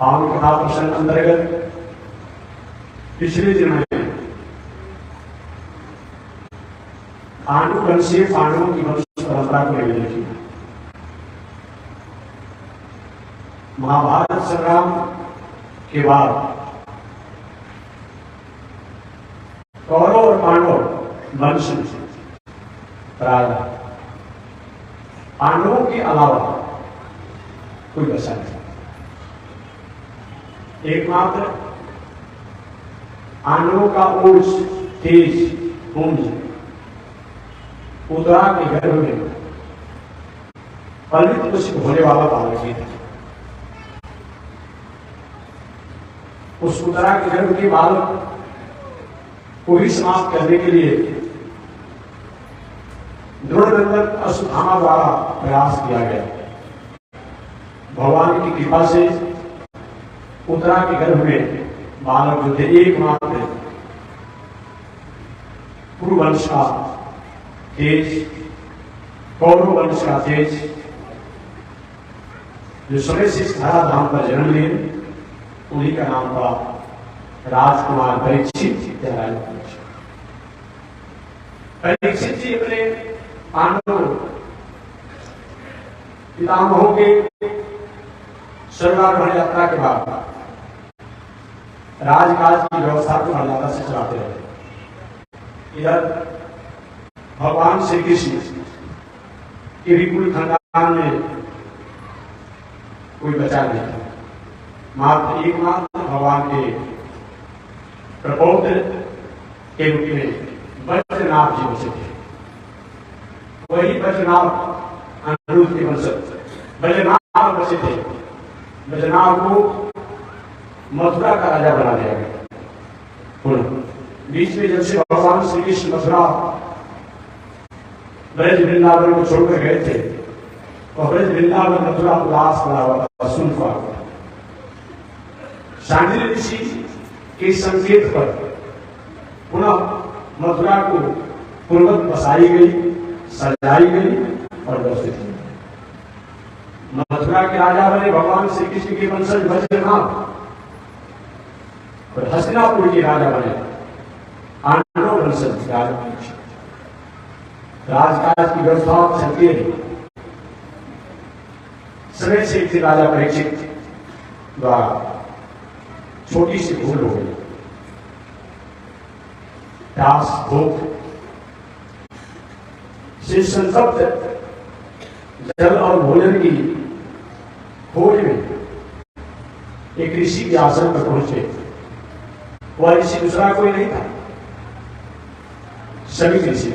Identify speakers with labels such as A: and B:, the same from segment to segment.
A: पावन कथा प्रसंग अंतर्गत पिछले दिन में पांडु वंशीय पांडवों की वंश परंपरा को लेकर देखी। महाभारत संग्राम के बाद कौरव और पांडव वंश राजा पांडवों के अलावा कोई बचा नहीं। एकमात्र पांडवों का ऊर्ज तेज पुंज उदरा के गर्भ में पलित पुष्प होने वाला बालक ही था। उस उदरा के गर्भ के बालक को ही समाप्त करने के लिए द्रोणनंदन अश्वत्थामा द्वारा प्रयास किया गया। भगवान की कृपा से उत्तरा के गर्भ में बालक जो थे एकमात्र कुरुवंश का तेज, कौरव वंश का तेज, जो समय से इस धराधाम पर जन्म लिए, उन्हीं का नाम था राजकुमार परीक्षित। परीक्षित जी अपने पांडव पितामहों के स्वर्गारोहण यात्रा के बाद राजकाज की व्यवस्था को मर्यादा से चलाते रहे। इधर भगवान श्री कृष्ण के विपुल खानदान में कोई बचा नहीं था। मात्र एकमात्र भगवान के प्रपौत्र के रूप में बद्रीनाथ जी बचे थे। वही बद्रीनाथ अनिरुद्ध के वंशज बद्रीनाथ बचे थे। बद्रीनाथ को मथुरा का राजा बना दिया गया। बीच में जब से भगवान श्री कृष्ण मथुरा ब्रज वृंदावन को छोड़कर गए थे, और ब्रज वृंदावन मथुरा उदास पड़ा हुआ था, सुनफा। शांडिल्य ऋषि के संकेत पर पुनः मथुरा को पूर्वक बसाई गई, सजाई गई और व्यवस्थित हुई। मथुरा के राजा बने भगवान श्री कृष्ण के वंशज बद्रीनाथ, और हस्तिनापुर के राजा बने पांडव वंशज राजा। राजकाज की व्यवस्था चलती रही। समय से एक राजा परीक्षित द्वारा छोटी सी भूल हो गई। प्यास भूख से संतप्त जल और भोजन की खोज में एक ऋषि के आश्रम पर पहुंचे। वह ऋषि दूसरा कोई नहीं था, सभी ऋषि।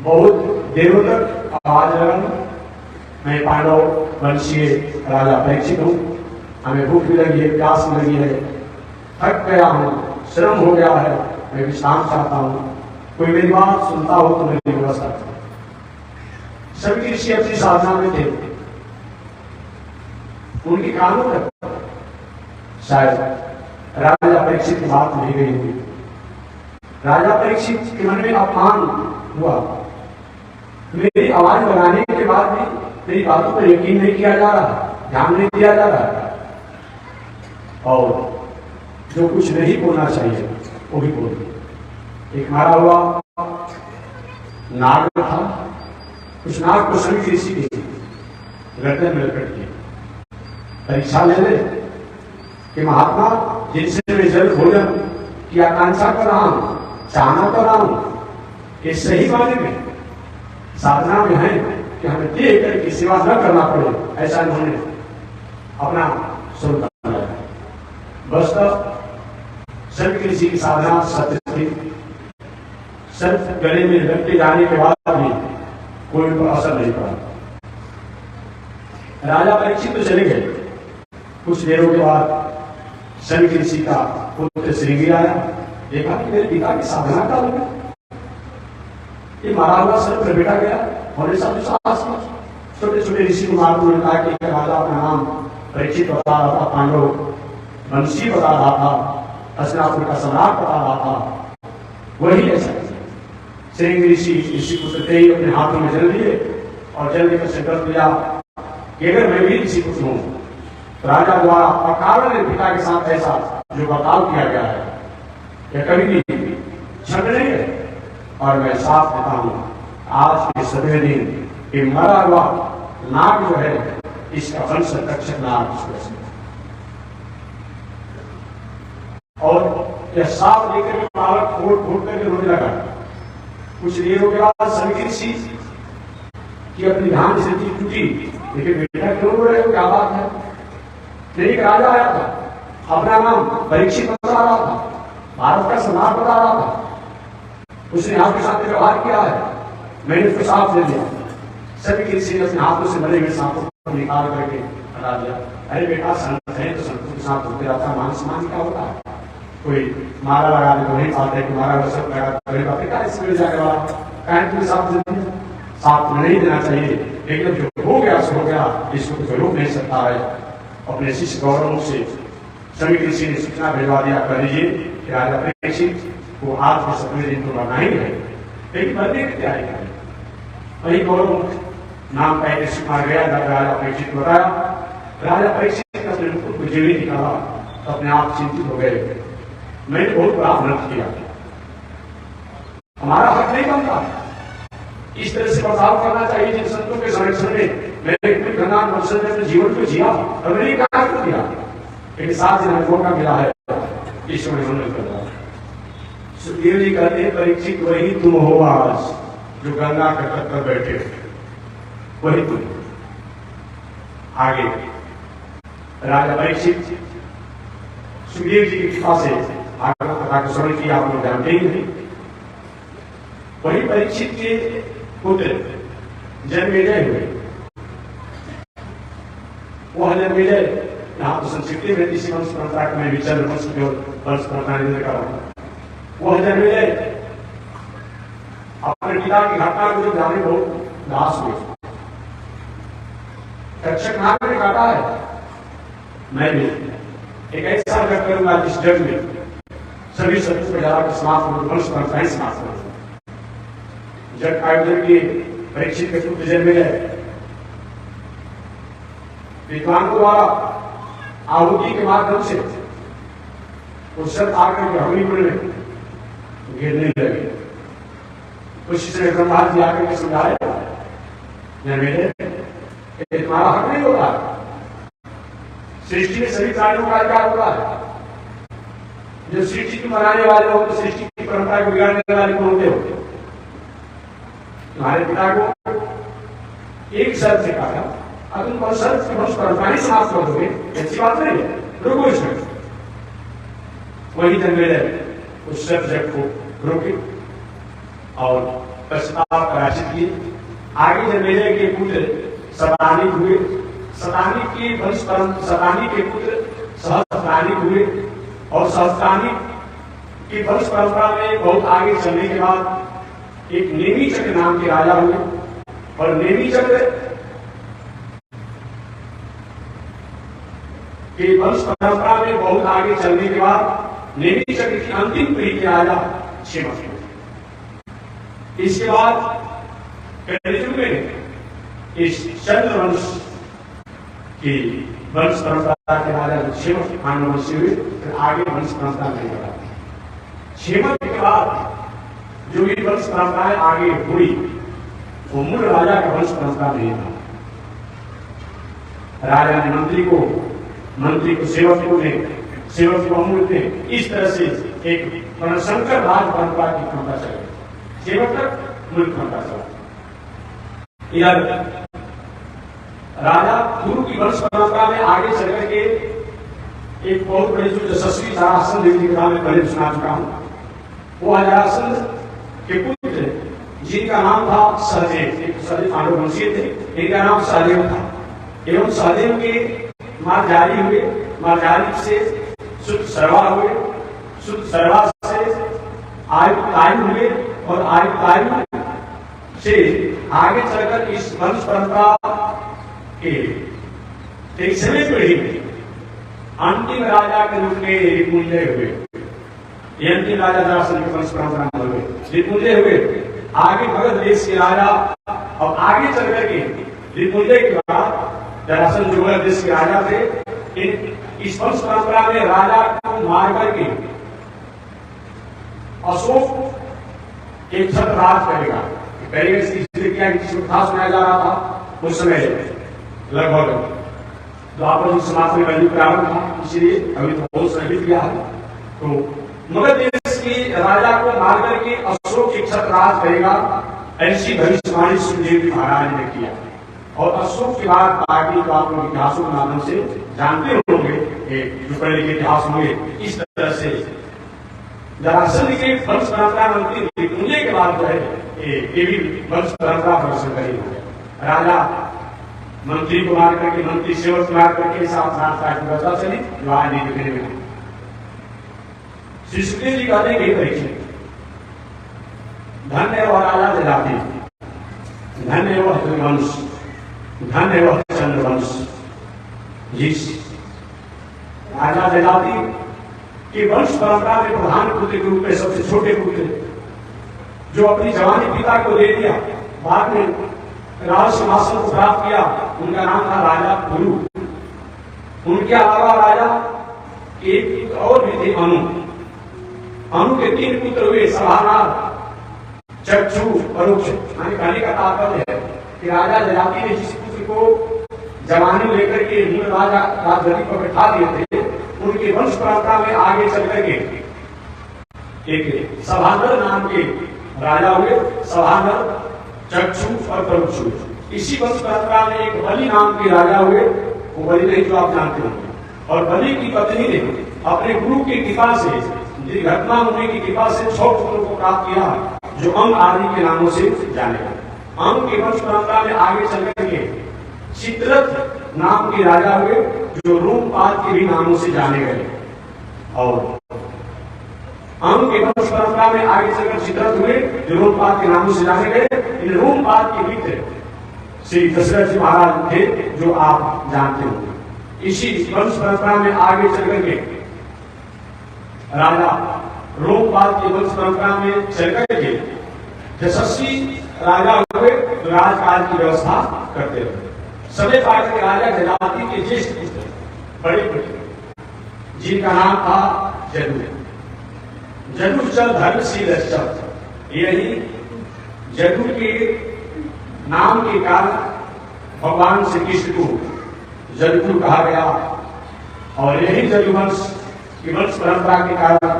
A: बहुत देरों तक आवाज लगा, मैं पांडव वंशीय राजा परीक्षित हूं, हमें भूख भी लगी है, प्यास भी लगी है, थक गया हूं, श्रम हो गया है, मैं विश्राम चाहता हूं, कोई मेरी बात सुनता हो तो मेरी व्यवस्था करो। सभी ऋषि अपनी साधना में थे। उनके कानों तक शायद राजा परीक्षित की बात नहीं गई हुई। राजा परीक्षित के मन में अपमान हुआ। मेरी आवाज लगाने के बाद भी मेरी बातों पर यकीन नहीं किया जा रहा, ध्यान नहीं दिया जा रहा, और जो कुछ नहीं बोलना चाहिए वो भी बोल दिया। एक मारा हुआ नाग था, उस नाग को सभी ऋषि के गर्दन में लपेट दिया। परीक्षा ले ले कि महात्मा, जिनसे मैं जल भोजन की आकांक्षा कर रहा हूं, चाहना कर रहा हूं, कि सही मायने में साधना में है कि हमें देख करके सेवा न करना पड़े, ऐसा इन्होंने अपना स्वरूप बनाया। बस सभी ऋषि की साधना सत्य थी। सिर्फ गले में लपटे जाने के बाद भी कोई पर असर नहीं पड़ा। राजा परीक्षित तो चले गए। कुछ देरों के बाद सभी ऋषि का पुत्र श्रृंगी आया। देखा कि मेरे पिता की साधना का लगा, ये मारा हुआ सर लपेटा गया। और छोटे छोटे ऋषि कुमार को कहा कि राजा अपना नाम परीक्षित बता रहा था, पांडव वंशी बता रहा था, हस्तिनापुर का सम्राट बता रहा था, वही ऐसा। श्रृंगी ऋषि पुत्र ही अपने हाथों में जल लिए और जल लेकर संकल्प लिया कि अगर मैं भी ऋषि पुत्र हूं राजा द्वारा अकारण पिता के साथ ऐसा जो बर्ताव किया गया है यह कभी भी क्षण नहीं है। और मैं साफ देता हूं आज के सभी दिन ये मरा हुआ नाग जो है इसका वंश रक्षक नाग और यह साफ लेकर के बालक फूट करके रोने लगा। कुछ देरों के बाद सभी ऋषि की अपनी ध्यान से टूटी, लेकिन बेटा क्यों रो रहे हो, क्या बात है? नहीं, एक राजा आया था, अपना नाम परीक्षित बता रहा था, भारत का सम्राट बता रहा था, उसने आपके साथ व्यवहार किया है, मैंने उसको साफ दे दिया। सभी ऋषि ने अपने हाथों से मरे हुए सांपों को निकाल करके हटा दिया। अरे बेटा संत है तो संतों के साथ होते रहता, मान सम्मान क्या होता है? कोई मारा लगा दे तो नहीं पाते, मारा वसत लगा तो नहीं पाते, क्या इसमें जाने वाला कहने के साथ नहीं देना चाहिए। लेकिन जो हो गया सो हो गया, इसको तो रोक नहीं सकता है। अपने शिष्य गौरव से सभी ऋषि ने सूचना भिजवा दिया, कर लीजिए कि राजा परीक्षित वो आज के सपने दिन तो बढ़ना ही है, लेकिन मरने की तैयारी करें। वही गौरव नाम का एक शिकार गया, राजा परीक्षित बताया। राजा परीक्षित अपने मुकुट को जेवी निकाला, अपने आप चिंतित हो गए, मैंने बहुत बड़ा अनर्थ किया, हमारा हक नहीं बनता, इस तरह से बर्ताव करना चाहिए। जिन संतों के संरक्षण में मैंने अपने जीवन को जिया और मैंने कहा क्यों किया, लेकिन साथ ही मौका मिला है, ईश्वर ने मंगल कर रहा। सुखदेव जी कहते हैं परीक्षित वही तुम हो आज जो गंगा के तट पर बैठे हो, वही तुम। आगे राजा परीक्षित सुखदेव जी की कृपा से आगे कथा को श्रवण किया, आप लोग जानते ही नहीं। वही परीक्षित के पुत्र जन्मेजय हुए। वह जन्मेजय यहाँ तो संस्कृति में इसी वंश परंपरा का मैं विचर वंश की ओर वंश परंपरा निर्णय कर रहा हूं। वह जन्मेजय अपने पिता की घटना को जो जाने बहुत दास हुए। तक्षक नाग ने काटा है, मैं भी एक ऐसा जग करूंगा जिस जग में सभी शत्रु प्रजा के समाप्त हो, वंश परंपराएं समाप्त हो। जब आयोजन के परीक्षित के पुत्र जन्मेजय विद्वानों द्वारा आहुति के माध्यम से उस सब आकर के हवनीकुंड में गिरने लगे। उसी से ब्रह्मा जी आकर के समझाया, जन्मेजय तुम्हारा हक नहीं होता, सृष्टि में सभी प्राणियों का अधिकार होता है। जो सृष्टि को मनाने वाले हो तो सृष्टि की परंपरा को बिगाड़ने वाले कौन होते हो? तुम्हारे पिता को एक शर्त से कहा, अब तुम शर्त से वंश परंपरा समाप्त कर दोगे, ऐसी बात नहीं है, रुको इसमें। वही जन्मेजय उस शर्त को रोके और प्रस्ताव पराजित किए। आगे जन्मेजय के पुत्र सतानिक हुए, सतानिक के वंश परंपरा, सतानिक के पुत्र सहस्त्रानिक हुए और सहस्त्रानिक की वंश परंपरा में बहुत आगे चलने के बाद एक नेमी चक्र नाम के राजा हुए। और नेमी चक्र के वंश परंपरा में बहुत आगे चलने के बाद नेमी चक्र की अंतिम पीढ़ी के राजा क्षेमक हुए। इसके बाद कलियुग में इस चंद्रवंश की वंश परंपरा के राजा क्षेमक वंशी हुए, फिर आगे वंश परंपरा नहीं बढ़ा। क्षेमक के बाद जो भी वंश परंपराएं आगे हुई वो मूल राजा का वंश परंपरा नहीं था। राजा ने मंत्री को सेवक को अमूल ने इस तरह से एक वर्णशंकर राज परंपरा की क्षमता चली, सेवक तक मूल क्षमता चला। इधर राजा गुरु की वंश परंपरा में आगे चल करके एक बहुत बड़ी जो यशस्वी जरासंध की कथा में पहले सुना चुका हूं, वो जरासंध के पुत्र जिनका नाम था सहदेव, एक सहदेव पांडव वंशीय थे, इनका नाम सहदेव था। एवं सहदेव के मार्जारी हुए, मार्जारी से शुद्ध सर्वा हुए, शुद्ध सर्वा से आयु हुए और आयु से आगे चलकर इस वंश परंपरा के 23वीं पीढ़ी में अंतिम राजा के रूप में रिपुंजय हुए। ये अंतिम राजा जरासंध के वंश परंपरा में हुए, रिपुंजय हुए। आगे मगध देश के राजा और आगे चल करके रिपुंजय के बाद जरासंध जो मगध देश के राजा थे, इस वंश परंपरा में राजा को मार करके अशोक एक छत्र राज करेगा। पहले इसकी किया कथा सुनाया जा रहा था उस समय लगभग द्वापर युग समाज में कलयुग प्रारंभ था, इसलिए अभी तो बहुत समय बीत गया है। तो मगध देश की राजा को मार करके अशोक एक छत्र राज करेगा, ऐसी भविष्यवाणी सुखदेव जी महाराज ने किया। और अशोक के बाद पार्टी को आप लोग इतिहासों के माध्यम से जानते होंगे, जो पढ़े लिखे इतिहास होंगे, इस तरह से जरासंध के वंश परंपरा मंत्री मृत्युंजय के बाद जो है ये भी वंश परंपरा प्रदर्शन करेंगे। राजा मंत्री को मार करके, मंत्री सेवक को मार करके साथ साथ व्यवस्था चली जो आज नहीं देखने में। श्री सुखदेव जी कहते हैं परीक्षित, धन्य वह राजा जजाति, धन्य वह हरिवंश, धन्य वह चंद्रवंश। जिस राजा जजाति कि वंश परंपरा में प्रधान पुत्र के रूप में सबसे छोटे पुत्र जो अपनी जवानी पिता को दे दिया, बाद में राज सिंहासन को प्राप्त किया, उनका नाम था राजा पुरु। उनके अलावा राजा एक और भी थे, अनु। अनु के 3 पुत्र हुए, सभानार, चक्षु, परोक्ष। कहने का तात्पर्य है कि राजा जजाति ने जिस पुत्र को जवानी लेकर के मूल राजा राजगद्दी पर बैठा दिए थे, उनके वंश परंपरा में आगे चल करके एक सभानर नाम के राजा हुए, सभानर, चक्षु और परोक्षु। इसी वंश परंपरा में एक बलि नाम के राजा हुए, वो बलि नहीं जो आप जानते होंगे। और बलि की पत्नी ने अपने गुरु की कृपा से, घटना मुनि की कृपा से 6 पुत्रों को प्राप्त किया, जो अंग आदि के नामों से जाने गए। अंग के वंश परंपरा में आगे चल करके चित्ररथ नाम के राजा हुए, जो रोमपाद के भी नामों से जाने गए। और अंग के वंश परंपरा में आगे चलकर चित्ररथ हुए, जो रोमपाद के नामों से जाने गए। इन रोमपाद के मित्र श्री दशरथ जी महाराज थे, जो आप जानते हो। इसी वंश परंपरा में आगे चल करके राजा रोमपाद की वंश परंपरा में चल करके यशस्वी राजा हुए, तो राजकाज की व्यवस्था करते रहे। समय पाठ के राजा जजाति के ज्येष्ठ पुत्र, बड़े पुत्र, जिनका नाम था जदु। जदुश्चर धर्मशील। यही जदु के नाम के कारण भगवान श्री कृष्ण को जदु कहा गया। और यही जदुवंश की वंश परंपरा के कारण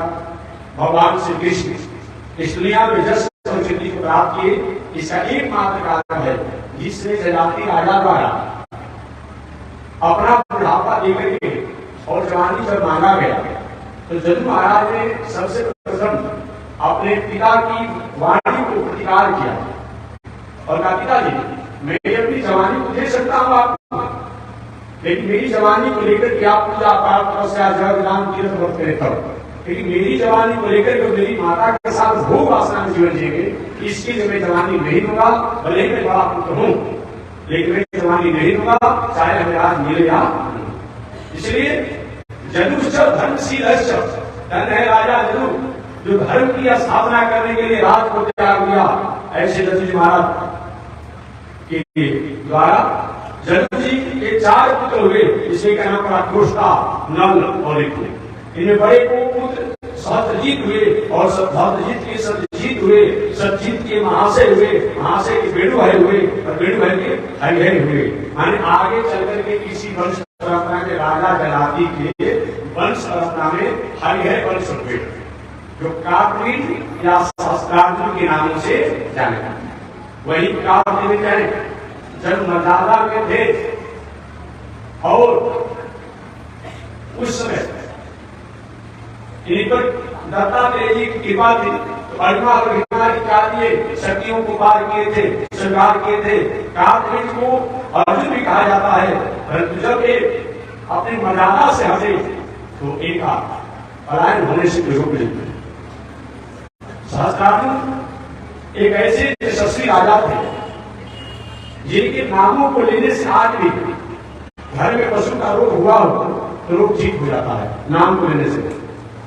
A: भगवान श्री कृष्ण इस दुनिया में जस संस्कृति को प्राप्त किए। इसका एकमात्र कारण है जिसने जजाति राजा द्वारा अपना बुढ़ापा देकर के और जवानी जब मांगा गया, तो जदु महाराज ने सबसे प्रथम अपने पिता की वाणी को प्रतिकार किया और कहा, पिताजी मैं अपनी जवानी को दे सकता हूं आपको, लेकिन मेरी जवानी को लेकर के आप पूजा पाठ तपस्या जग दान तीर्थ व्रत करें तब, लेकिन मेरी जवानी को लेकर के मेरी माता के साथ भोग वासना में जीवन जिएंगे, इसके लिए मैं जवानी नहीं दूंगा। भले ही मैं बड़ा पुत्र हूं, लेकिन मैं जवानी नहीं दूंगा, चाहे हमें आज मिले या। इसलिए जदुश्चर धर्मशील, धन है राजा जदु, जो धर्म की स्थापना करने के लिए राज को त्याग दिया। ऐसे जदु जी महाराज के द्वारा जदु जी के 4 पुत्र हुए, इसलिए का नाम पड़ा क्रोष्टा, नल और एक। इनमें बड़े पुत्र सत्यजीत हुए और सत्यजीत के सत्यजीत हुए, सत्यजीत के महाशय हुए, महाशय के बेणु भाई हुए और बेणु भाई के हरिहर हुए। माने आगे चल करके किसी वंश परंपरा के राजा जजाति के वंश परंपरा में हरिहर वंश हुए, जो कार्तिक या सहस्त्रार्जुन के नामों से जाने जाते हैं। वही कार्तिक जब मर्यादा में थे और उस समय इन पर दत्तात्रेय जी की कृपा थी, तो अर्जुना और भीष्माचार्य शक्तियों को पार किए थे, श्रृंगार किए थे। कार्तिक को अर्जुन भी कहा जाता है, परंतु जब ये अपनी मर्यादा से हटे तो इनका पलायन होने से रोक नहीं। सहस्त्रार्जुन एक ऐसे यशस्वी राजा थे जिनके नामों को लेने से आज भी घर में पशु का रोग हुआ हो तो रोग ठीक हो जाता है नाम को लेने से।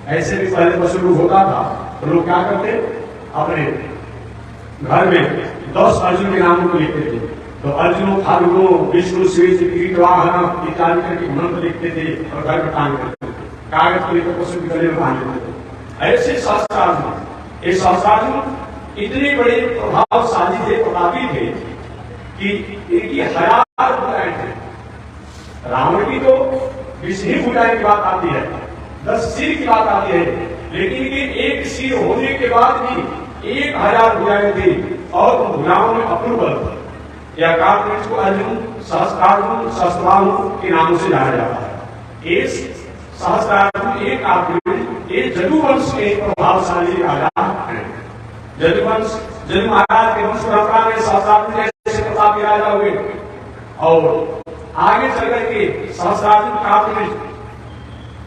A: ऐसे भी पहले पशु रोग होता था तो लोग क्या करते, अपने घर में 10 अर्जुन के नामों को लिखते थे, तो अर्जुन फाल्गुनो विष्णु श्वेत कीटवाहन इत्यादि करके मंत्र लिखते थे और घर में टांग देते थे, कागज पर लेकर पशु के गले में बांध देते थे। ऐसे शास्त्रार्जुन, ये शास्त्रार्जुन इतने बड़े प्रभावशाली थे, प्रतापी थे कि इनकी हजार बुराएं थे। रावण की तो 20 ही बुराई की बात आती है, 10 सिर की बात आती है, लेकिन इनके एक सिर होने के बाद भी 1000 बुराएं थी और उन बुराओं में अपूर्व या कालवृक्ष को अर्जुन, सहस्त्रार्जुन, सहस्त्रार्जुन के नाम से जाना जाता है। इस सहस्त्रार्जुन एक कालवृक्ष, ये जदुवंश के प्रभावशाली राजा हैं। जदुवंश, जदु महाराज के वंश परंपरा में सहस्त्रार्जुन जैसे प्रतापी राजा हुए और आगे चल करके सहस्त्रार्जुन कालवृक्ष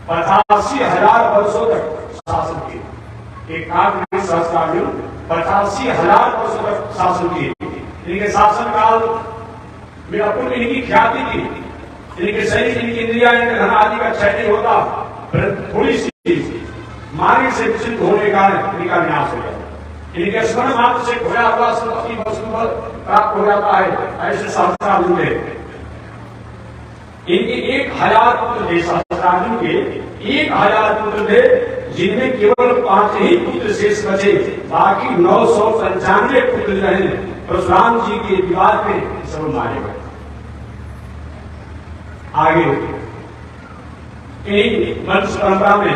A: 85,000 वर्षों तक शासन किए। एक कालवृक्ष सहस्त्रार्जुन 85,000 वर्षों तक शासन किए। इनके शासन काल में अपूर्व इनकी ख्याति थी। इनके शरीर, इनकी इंद्रिया, इनके धन आदि का क्षय नहीं होता, थोड़ी सी मार्ग से विचलित होने का इनका विनाश हो जाता। इनके स्मरण मात्र से खोया हुआ संपत्ति वस्तु प्राप्त हो जाता है। ऐसे सहस्त्रार्जुन थे। इनके 1000 पुत्र थे। सहस्त्रार्जुन के 1000 पुत्र थे, जिनमें केवल 5 ही पुत्र शेष बचे, बाकी 995 पुत्र जो है परशुराम जी के विवाद में सब मारे गए। आगे वंश परंपरा में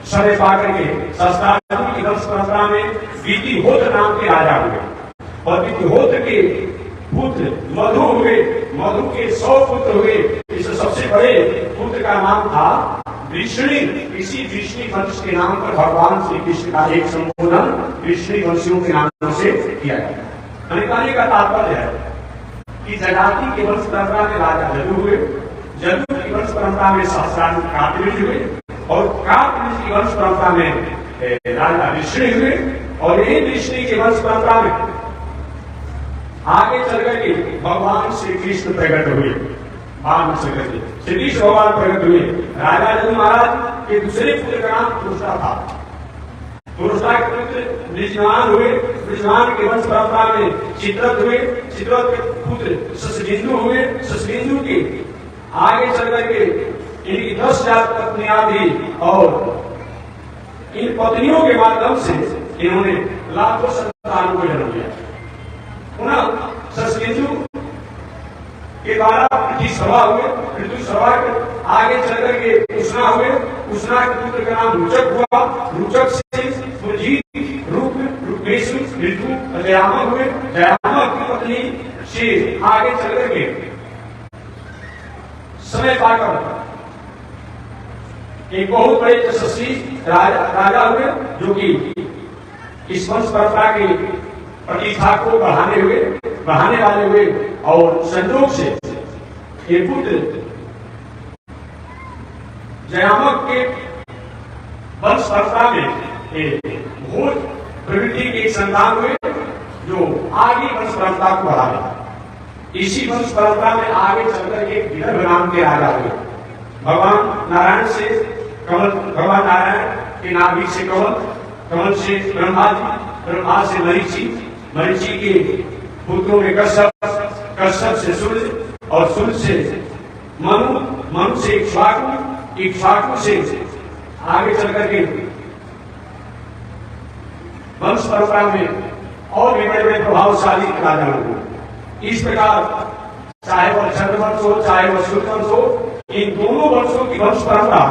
A: समय पाकर के सहस्त्रार्जुन की वंश परंपरा में विधिहोत्र नाम के राजा हुए और विधिहोत्र के पुत्र मधु हुए। मधु के 100 पुत्र हुए। इससे सबसे बड़े पुत्र का नाम था वृष्णि। इसी वृष्णि वंश के नाम पर भगवान श्री कृष्ण का एक संबोधन वृष्णि वंशियों के नाम से किया गया। कहने का तात्पर्य है कि जजाति के वंश परंपरा में राजा जदु हुए, जदु की वंश परंपरा में सहस्त्रार्जुन कालवृक्ष हुए और कालवृक्ष की वंश परंपरा में राजा वृष्णि हुए और यही वृष्णि के वंश परंपरा में आगे चल करके भगवान श्री कृष्ण प्रकट हुए। श्री कृष्ण भगवान प्रकट हुए। राजा जदु महाराज के दूसरे पुत्र का नाम तुरुष्टा था। तुरुष्टा के पुत्र बृजमान हुए। बृजमान के वंश परंपरा में चित्ररथ हुए। चित्ररथ के पुत्र शशबिंदु हुए। शशबिंदु के आगे चल करके इनकी 10 जात पत्नियां थी और इन पत्नियों के माध्यम से इन्होंने लाखों संतानों को जन्म दिया। पुनः शशबिंदु के द्वारा पृथ्वी सभा हुए। पृथ्वी सभा के आगे चल करके उष्णा हुए। उष्णा के पुत्र का नाम रुचक हुआ। रुचक से सुरजीत, रूप, रूपेशु, ऋतु, जयामक हुए। जयामक की पत्नी से आगे चल करके समय पाकर एक बहुत बड़े यशस्वी राजा हुए, जो कि इस वंश परंपरा की प्रतिष्ठा को बढ़ाने वाले हुए और संयोग से एक पुत्र जयामक के वंश परंपरा में भोज प्रवृत्ति के एक संतान हुए, जो आगे वंश परंपरा को बढ़ा दिया। इसी वंश परंपरा में आगे चलकर के विदर्भ नाम के राजा हुए। भगवान नारायण से कमल, भगवान नारायण के नाभि से कमल, कमल से ब्रह्मा जी, ब्रह्मा से मरीचि, मरीचि के पुत्रों में कश्यप, कश्यप से सूर्य और सूर्य से मनु, मनु से इक्ष्वाकु, इक्ष्वाकु से आगे चल करके वंश परंपरा में और भी बड़े बड़े प्रभावशाली राजा हुए। इस प्रकार चाहे वह चंद्रवंश हो, चाहे वह सूर्यवंश हो, इन दोनों वंशों की वंश परंपरा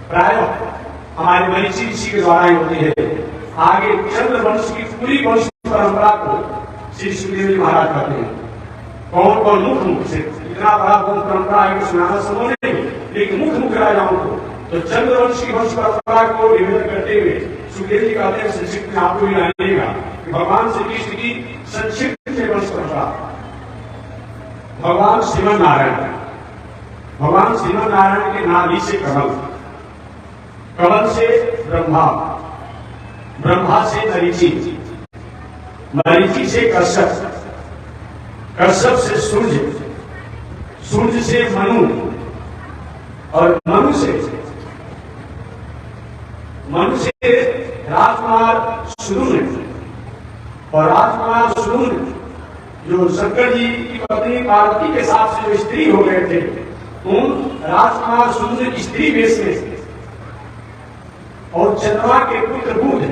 A: प्राय हमारे मरीचि ऋषि के द्वारा ही होती है। आगे चंद्रवंश की पूरी वंश परंपरा को श्री सुखदेव जी महाराज करते हैं। कौन कौन मुख्य से इतना बड़ा वंश परंपरा है सुनाना संभव नहीं, लेकिन मुख्य राजाओं को तो चंद्रवंश की वंश परंपरा को निवेदन करते हुए सुखदेव जी कहते हैं संक्षिप्त में आपको भी जानिएगा कि भगवान श्री कृष्ण की संक्षिप्त में वंश परंपरा। भगवान श्रीमन नारायण, भगवान श्रीमन नारायण के नाभि से कमल, कमल से ब्रह्मा, ब्रह्मा से मरीचि, मरीचि से कश्यप, कश्यप से सूर्य, सूर्य से मनु और मनु से राजकुमार शुरू और राजकुमार शुरू जो शंकर जी की पत्नी पार्वती के साथ से जो स्त्री हो गए थे, उन राजकुमार सुंदर स्त्री वेश में और चंद्रमा के पुत्र बुध,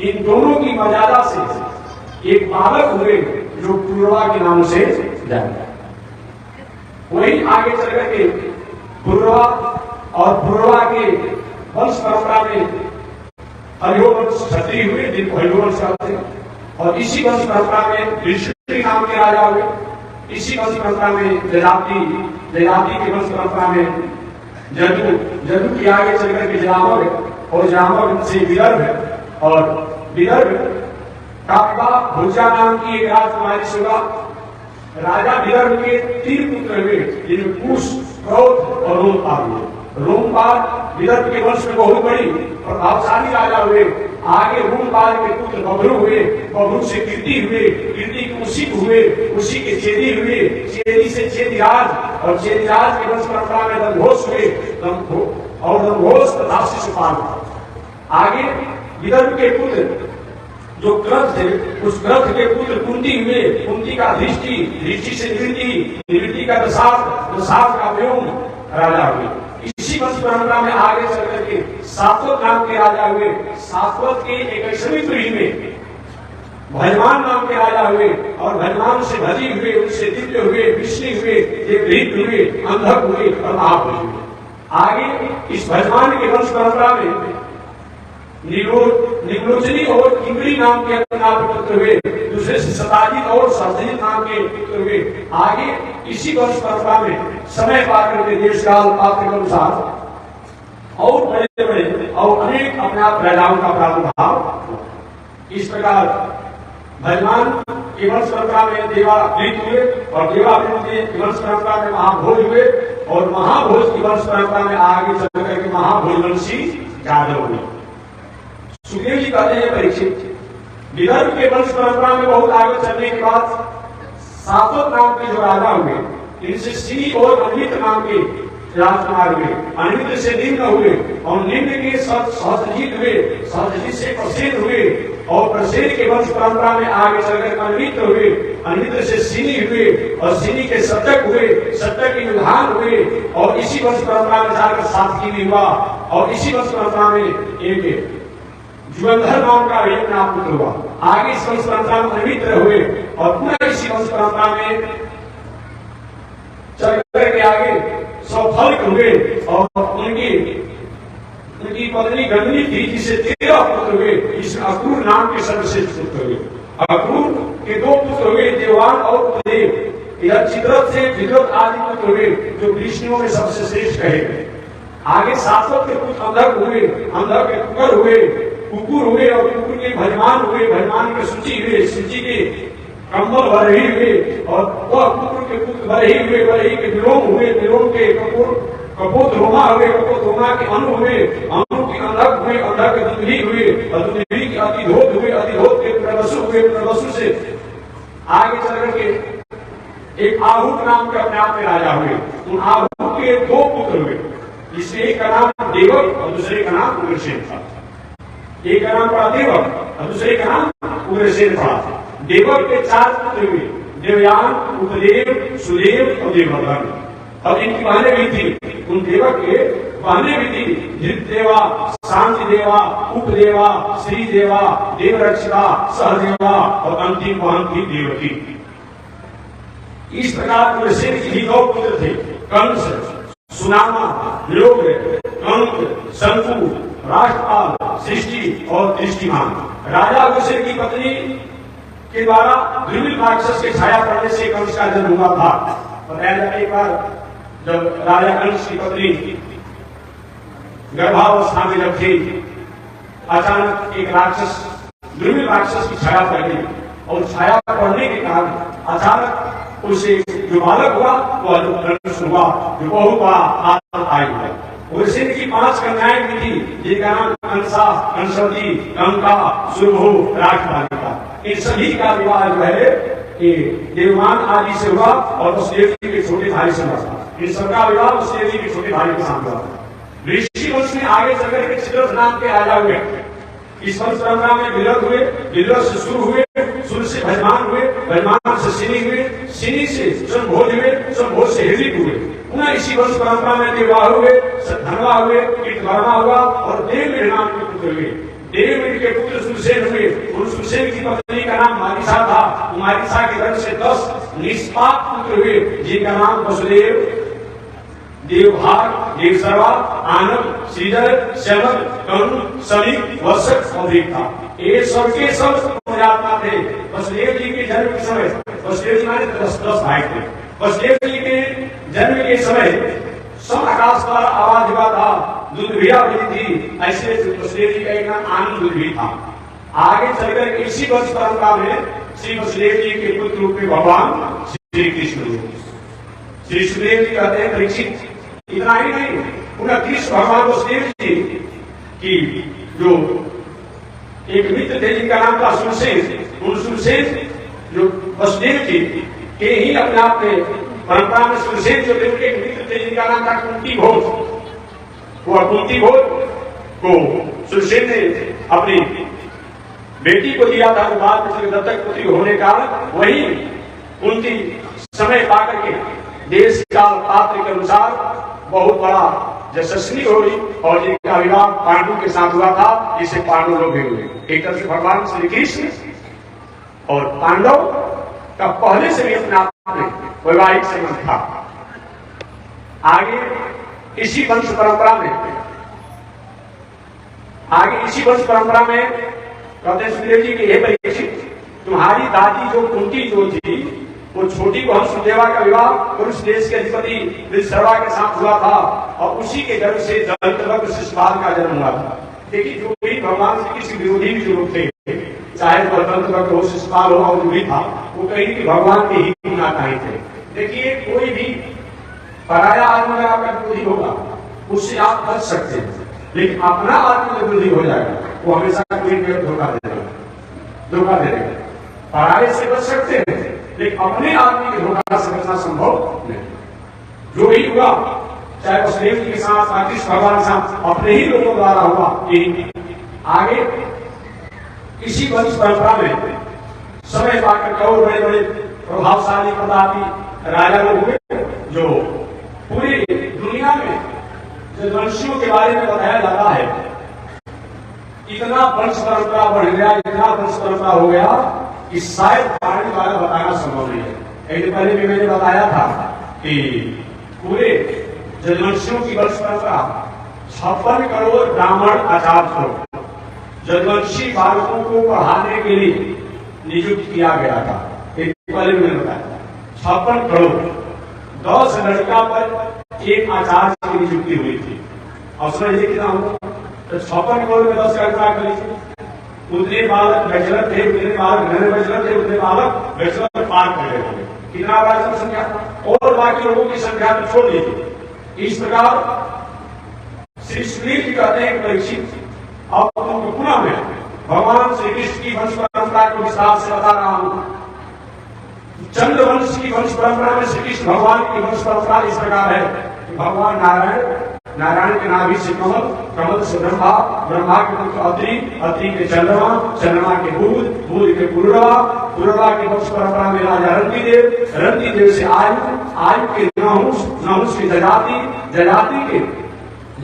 A: इन दोनों की मर्यादा से एक बालक हुए जो पूर्वा के नाम से जाने। वही आगे चल करके पूर्वा और पूर्वा के वंश परंपरा में हरिवंश क्षत्रिय हुए, जिनको हरिवंश कहते हैं, और इसी वंश परंपरा में ऋषि नाम के राजा हुए। इसी वंश परंपरा में जयाति के वंश परंपरा में जदू की आगे चल करके जामवंत, और जामवंत से विदर्भ, और विदर्भ का विवाह भुजा नाम की एक राजकुमारी से हुआ। राजा विदर्भ के 3 पुत्र हुए, जिनमें कुश, क्रोध और रोमपाल हुए। रोमपाल विदर्भ के वंश में बहुत बड़ी प्रभावशाली राजा हुए। आगे रोमपाल के पुत्र बबरू हुए, बबरू से कीर्ति हुए, कीर्ति के उसी हुए, उसी के चेदी हुए, चेदी से चेदिराज, और चेदिराज के वंश परंपरा में दंभोज हुए, और दंभोज तथा शिशुपाल। आगे विदर्भ के पुत्र जो ग्रथ थे, उस ग्रथ के पुत्र कुंती हुए, कुंती का दृष्टि, दृष्टि से निवृत्ति, निवृत्ति का दशार्थ, दशार्थ का व्योम राजा हुए। इसी वंश परंपरा में आगे चल करके सातवत नाम के राजा हुए। सातवत के 21वीं पीढ़ी में भजमान नाम के राजा हुए, और भजमान से भजी हुए, उनसे दिव्य हुए, विष्णु हुए, देवदीप हुए, अंधक हुए और आप हुए। आगे इस भजमान के वंश परंपरा में निलोचनी और किंगड़ी नाम के पुत्र हुए, दूसरे से सताजित और सरजित नाम के पुत्र हुए। आगे इसी वंश परंपरा में समय पाकर के देश काल पात्र के अनुसार और बड़े बड़े और अनेक अपने आप राजाओं का प्रादुर्भाव। इस प्रकार भगवान के वंश परंपरा में देवावृत हुए, और देवावृत के वंश परंपरा में महाभोज हुए, और महाभोज की वंश परंपरा में आगे चल करके महाभोजवंशी यादव हुए। सुखदेव जी कहते हैं परीक्षित, विदर्भ के वंश परंपरा में बहुत आगे चलने के बाद सातवत नाम के जो राजा हुए, इनसे सिनी और अनिमित नाम के राजकुमार हुए। अनिमित से निम्न हुए, और निम्न के सहस्रजीत हुए, सहस्रजीत से प्रसेन हुए, और प्रसेन के वंश परंपरा में आगे चलकर अनिमित हुए। अनिमित से सिनी हुए, और सिनी के सतक हुए, सतक के युधान हुए, और इसी वंश परंपरा में जाकर सातकी भी हुआ, और इसी वंश परंपरा में एक जुगंधर नाम का एक नाम पुत्र हुआ। आगे इस वंश परंपरा में अनिमित्र हुए, और पुनः इसी वंश परंपरा में चल करके आगे सौफल्क हुए, और उनकी पत्नी गंगनी थी, जिसे 13 पुत्र हुए। इस अक्रूर नाम के सर्वश्रेष्ठ पुत्र हुए। अक्रूर के 2 पुत्र हुए, देवान और उपदेव। यह चित्रत से विद्युत आदि पुत्र हुए, जो विष्णुओं में सबसे श्रेष्ठ कहे गए। आगे सातवत के पुत्र अंधक हुए, अंधक के कुकर हुए, कुकुर हुए, और कुकुर के भजमान हुए, भजमान के सूची हुए, सूची के कंबल बरही हुए, और वह कुकुर के पुत्र बरही हुए, बरही के विलोम हुए, विलोम के कपोत रोमा हुए, कपोत रोमा के अनु हुए, अनु के अंधक हुए, अंधक के दुंदली हुए, और दुंदली के अतिधोत हुए, अतिधोत के प्रवसु हुए, प्रवसु से आगे चल करके एक आहूत नाम के अपने आप में राजा हुए। उन आहूत के 2 पुत्र हुए, इसमें एक का नाम देवक और दूसरे का नाम उग्रसेन था। एक का नाम पड़ा देवक और दूसरे का नाम उग्रसेन पड़ा। देवक के 4 पुत्र हुए, देवयान, उपदेव, सुदेव और देवभद्र, और इनकी बहनें भी थी। उन देवक के बहनें भी थी, धृतदेवा, शांति देवा, उपदेवा, श्रीदेवा, देवरक्षिता, सहदेवा, और अंतिम बहन थी देवकी। इस प्रकार उग्रसेन के 2 पुत्र थे, कंस, सुनामा, लोक, कंक, शंकु, राष्ट्रपाल, सृष्टि और दृष्टिमान। राजा उग्रसेन की पत्नी के द्वारा द्रुमिल राक्षस के छाया पड़ने से कंस का जन्म हुआ था। बताया जाता है एक बार जब राजा कंस की पत्नी गर्भावस्था में जब थी, अचानक एक राक्षस, द्रुमिल राक्षस की छाया पड़ गई, और छाया पड़ने के कारण अचानक उसे जो बालक हुआ वह धनुष हुआ, जो बहुत बड़ा आदत आई है। उग्रसेन की 5 कन्याएं भी थी, जिनका नाम कंसा, कंसवती, कंका, सुरभु, राजबालिका। इन सभी का विवाह जो है देवमान आदि से हुआ, और उस देवी के छोटे भाई से हुआ। इन सबका विवाह उस देवी के छोटे भाई के साथ हुआ। ऋषि वंश में आगे चलकर के चित्ररथ नाम के राजा हुए। इस वंश परंपरा में विरत हुए, विरत से शुरू हुए, शुरू से भजमान हुए, भजमान से सिनी हुए, सिनी से संभोज हुए, संभोज से हृदय हुए। पुनः इसी वंश परंपरा में देववाह हुए, धनवा हुए, कीर्तवर्मा हुआ और देववीर नाम के पुत्र हुए। देववीर के पुत्र सुरसेन हुए। उन सुरसेन की पत्नी का नाम मारिसा था। मारिसा के गर्भ से 10 निष्पाप पुत्र हुए, जिनका नाम वसुदेव, देवभाग, देवसर्वा, आनंद, श्रीधर, श्यामल, करुण, शनि, वत्सक और वीर था। ये सबके सब आत्मा थे। वसुदेव जी के जन्म के समय, वसुदेव जी माने 10 भाई थे। वसुदेव जी के जन्म के समय सब आकाश पर आवाज हुआ था, दुर्भिया हुई थी। ऐसे वसुदेव जी का एक नाम आनंद दुर्भी था। आगे चलकर इसी वंश परंपरा में श्री वसुदेव जी के पुत्र रूप में भगवान श्री कृष्ण हुए। श्री सुखदेव जी कहते हैं परीक्षित, इतना ही नहीं, उन्हें कृष्ण भगवान वसुदेव जी की जो एक मित्र थे जिनका नाम था सुरसेन। उन सुरसेन जो वसुदेव जी के ही अपने आप में परंपरा में सुरसेन जो थे उनके एक मित्र थे जिनका नाम था कुंती भोज। वो कुंती भोज को सुरसेन ने अपनी बेटी को दिया था। वो बाद में दत्तक पुत्री होने का वही कुंती समय पाकर के देश काल पात्र के अनुसार बहुत बड़ा यशस्वी हुई और जिनका विवाह पांडु के साथ हुआ था, जिसे पांडव लोग भी हुए। एक तरह से भगवान श्री कृष्ण और पांडव का पहले से भी अपने आप में वैवाहिक संबंध था। आगे इसी वंश परंपरा में कहते सुखदेव जी के ये परीक्षित, तुम्हारी दादी जो कुंती जो थी, वो छोटी बहन सुदेवा का विवाह पुरुष देश के अधिपति विश्रवा के साथ हुआ था और उसी के गर्भ से दंतवक्र शिशुपाल का जन्म हुआ था। देखिए, जो भी भगवान श्री कृष्ण विरोधी भी जो लोग थे, चाहे वह दंतवक्र हो, शिशुपाल हो और जो भी था, वो कहीं भी भगवान के ही गुणाकारी थे। देखिए, कोई भी पराया आदमी अगर आपका विरोधी होगा, उससे आप बच सकते हैं, लेकिन अपना आदमी जो विरोधी हो जाएगा, वो हमेशा कोई धोखा दे देगा। पराये से बच सकते हैं, लेकिन अपने आदमी के धोखा से बचना संभव नहीं। जो भी हुआ, चाहे वसुदेव जी के साथ, कृष्ण भगवान के साथ, अपने ही लोगों द्वारा हुआ। आगे इसी वंश परंपरा में समय पाकर और बड़े बड़े प्रभावशाली प्रतापी राजा लोग हुए, जो पूरी दुनिया में जो वंशियों के बारे में बताया जाता है, इतना वंश परंपरा बढ़ गया, इतना वंश परंपरा हो गया कि शायद वाणी द्वारा बताना संभव नहीं है। एक पहले भी मैंने बताया था कि पूरे जदवंशियों की वंश परंपरा 56 करोड़ ब्राह्मण आचार्य को जदवंशी बालकों को पढ़ाने के लिए नियुक्त किया गया था। एक पहले भी मैंने बताया 56 करोड़ 10 लड़का पर एक आचार्य की नियुक्ति हुई थी। और समझिए कितना होगा, तो 56 करोड़ में 10 लड़का कर लीजिए, उतने बालक बैचलर थे, उतने बालक नए बैचलर थे, उतने बालक बैचलर पार कर रहे थे। कितना बड़ा जनसंख्या, और बाकी लोगों की संख्या तो छोड़ दीजिए। इस प्रकार श्री सुखदेव जी कहते हैं परीक्षित, अब तुमको पुनः मैं भगवान श्री कृष्ण की वंश परंपरा को विस्तार से बता रहा हूं। चंद्रवंश की वंश परंपरा में श्री कृष्ण भगवान की वंश परंपरा इस प्रकार है कि भगवान नारायण के नाभि से कमल, कमल से ब्रह्मा, ब्रह्मा के पुत्र अत्रि, अत्रि के चंद्रमा, चंद्रमा के बुध, बुध के पुरुरवा, पुरुरवा के वंश परंपरा में राजा रंतिदेव, रंतिदेव से आयु, आयु के नहुष, नहुष के जजाति, जजाति के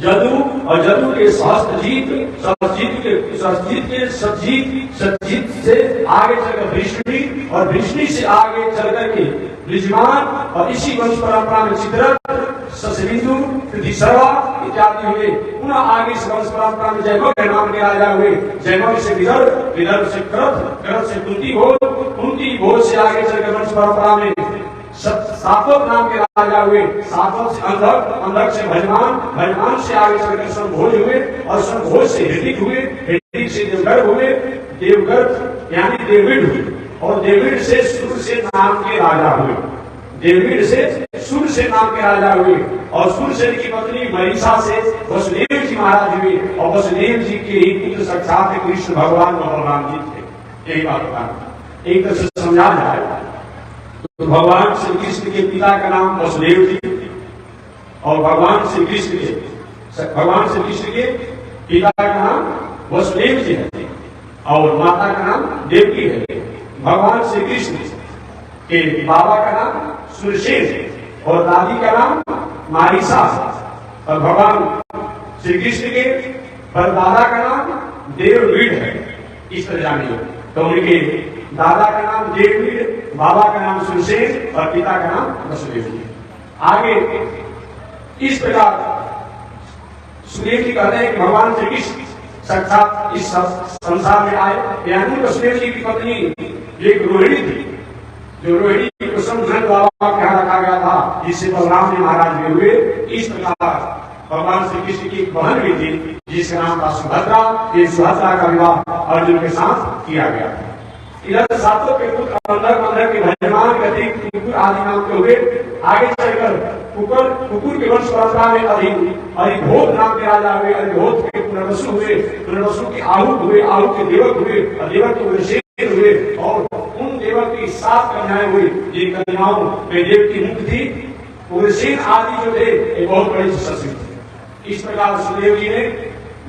A: जदु और जदु के सहस्त्रजीत, सहस्त्रजीत के सतजीत से आगे चलकर भृष्णी और भृष्णी से आगे चलकर के ब्रिजमान और इसी वंश परंपरा में चित्ररथ, ससबिंदु, पृथ्वीसर्वा इत्यादि हुए। पुनः आगे इस वंश परंपरा में जयमग के नाम के राजा हुए। जयमग से विदर्भ, विदर्भ से करथ, करथ से कुंती भोज, कुंती भोज से आगे चलकर वंश परंपरा में सातवक नाम के राजा हुए। सातवक से अंधक, अंधक से भजमान, भजमान से आगे चलकर संभोज हुए और संभोज से हृदिक हुए, हृदिक से देवगर्भ हुए, देवगर्भ यानी देववीर हुए और देववीर से सूर्य से नाम के राजा हुए। देववीर से सूर्य से नाम के राजा हुए और सूर्यसेन की पत्नी मरीसा से वसुदेव जी महाराज हुए और वसुदेव जी के ही पुत्र साक्षात कृष्ण भगवान और बलराम जी थे। एक बात बताना, एक तरह से समझा जाए तो भगवान श्री कृष्ण के पिता का नाम वसुदेव जी और भगवान श्री कृष्ण के पिता का नाम वसुदेव जी है और माता का नाम देवकी है। भगवान श्री कृष्ण के बाबा का नाम सुरसेन और दादी का नाम मारिसा और भगवान श्री कृष्ण के परदादा का नाम देववीर है। इस तरह जानिए तो उनके दादा का नाम देववीर, बाबा का नाम सुरसेन और पिता का नाम वसुदेव जी। आगे इस प्रकार सुदेव जी कहते हैं कि भगवान श्री कृष्ण साक्षात इस संसार में आए। यानी वसुदेव जी की पत्नी एक रोहिणी थी, जो रोहिणी को संघन बाबा के यहाँ रखा गया था, जिससे बलराम जी महाराज भी हुए। इस प्रकार भगवान श्री कृष्ण की एक बहन भी थी जिसका नाम था सुभद्रा। ये सुभद्रा का विवाह अर्जुन के साथ किया गया था। इधर सातों के पुत्र मंदर के भजमान गति आदि नाम के हुए। आगे चलकर कुकुर के वंश परंपरा में अधिभोत नाम के राजा हुए। अधिभोत के पुनर्वसु हुए, पुनर्वसु के आहूत हुए, आहूत के देवक हुए और देवक के वृषेण हुए। और उन देवक की 7 कन्याएं हुई, जिन कन्याओं में देव की मुख थी। वृषेण आदि जो थे एक बहुत बड़े यशस्वी थे। इस प्रकार सुदेव जी ने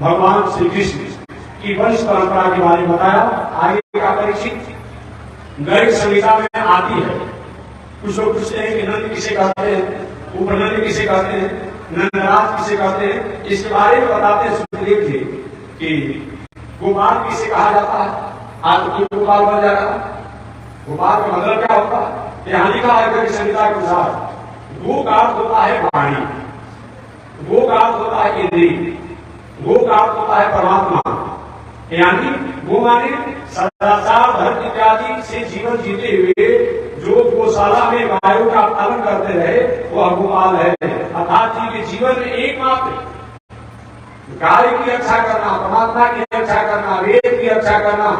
A: भगवान श्री कृष्ण की वंश परंपरा के बारे में बताया। आगे का परीक्षित गर्ग संहिता में आती है। कुछ लोग पूछते हैं कि नंद किसे कहते हैं, उपनंद किसे कहते हैं, नंदराज किसे कहते हैं। इसके बारे में बताते हैं सुखदेव जी कि गोपाल किसे कहा जाता है। आज तो गोपाल बन जा रहा है। गोपाल का मतलब क्या होता है? यहाँ लिखा है गर्ग संहिता के अनुसार गो का अर्थ होता है वाणी, गो का अर्थ होता है इंद्री, गो का अर्थ होता है परमात्मा। यानी गो माने सदाचार धर्म इत्यादि से जीवन जीते हुए जो गौशाला में गायों का पालन करते रहे वह गोपाल है। अर्थात जी के जीवन में एकमात्र गाय की रक्षा करना, परमात्मा की रक्षा करना, वेद की रक्षा करना,